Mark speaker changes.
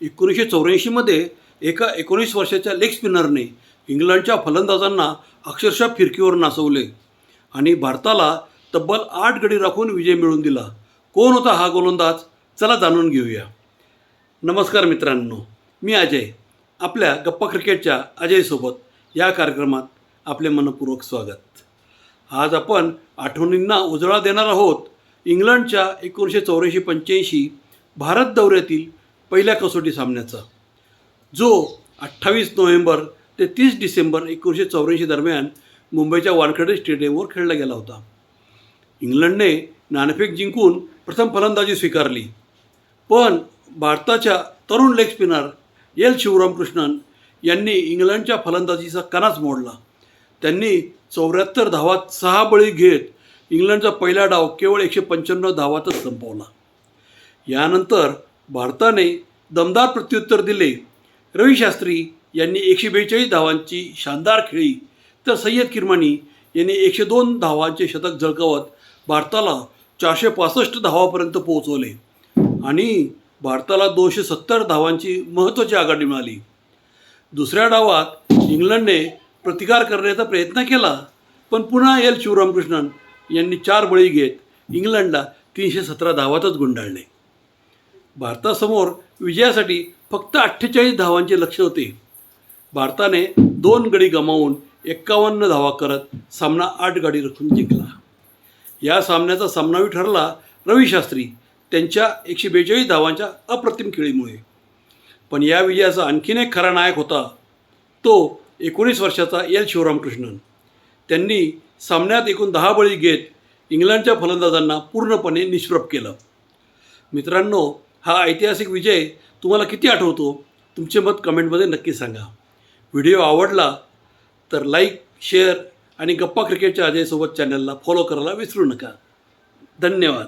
Speaker 1: 1984मध्ये एका 19 वर्षाच्या लेग स्पिनरने इंग्लंडच्या फलंदाजांना अक्षरशः फिरकीवर नाचवले आणि भारताला तब्बल 8 गडी राखून विजय मिळवून दिला. कोण होता हा गोलंदाज? चला जाणून घेऊया. नमस्कार मित्रांनो, मी अजय. आपल्या गप्पा क्रिकेटच्या अजयसोबत या कार्यक्रमात आपले मनपूर्वक स्वागत. आज आपण आठवणींना उजाळा देणार आहोत इंग्लंडच्या 1984-85 भारत दौऱ्यातील पहिल्या कसोटी सामन्याचा, जो 28 नोव्हेंबर ते 30 डिसेंबर 1984 दरम्यान मुंबईच्या वानखेडे स्टेडियमवर खेळला गेला होता. इंग्लंडने नाणेफेक जिंकून प्रथम फलंदाजी स्वीकारली, पण भारताच्या तरुण लेग स्पिनर एल शिवरामकृष्णन यांनी इंग्लंडच्या फलंदाजीचा कणाच मोडला. त्यांनी 74 धावात 6 बळी घेत इंग्लंडचा पहिला डाव केवळ 195 धावातच संपवला. यानंतर भारताने दमदार प्रत्युत्तर दिले. रवी शास्त्री यांनी 142 धावांची शानदार खेळी, तर सय्यद किरमानी यांनी 102 धावांचे शतक झळकावत भारताला 465 धावापर्यंत पोहोचवले आणि भारताला 270 धावांची महत्त्वाची आघाडी मिळाली. दुसऱ्या डावात इंग्लंडने प्रतिकार करण्याचा प्रयत्न केला, पण पुन्हा एल शिवरामकृष्णन यांनी 4 बळी घेत इंग्लंडला 317 धावातच गुंडाळले. भारतासमोर विजयासाठी फक्त 48 धावांचे लक्ष्य होते. भारताने 2 गडी गमावून 51 धावा करत सामना 8 गडी राखून जिंकला. या सामन्याचा सामनावीर ठरला रवी शास्त्री त्यांच्या 142 धावांच्या अप्रतिम खेळीमुळे. पण या विजयाचा आणखीन एक खरा नायक होता, तो 19 वर्षाचा एल शिवरामकृष्णन. त्यांनी सामन्यात एकूण 10 बळी घेत इंग्लंडच्या फलंदाजांना पूर्णपणे निष्प्रभ केलं. मित्रांनो, हा ऐतिहासिक विजय तुम्हाला किती आठवतो? तुमचे मत कमेंटमध्ये नक्की सांगा. व्हिडिओ आवडला तर लाईक, शेअर आणि गप्पा क्रिकेटच्या अजयसोबत चॅनलला फॉलो करायला विसरू नका. धन्यवाद.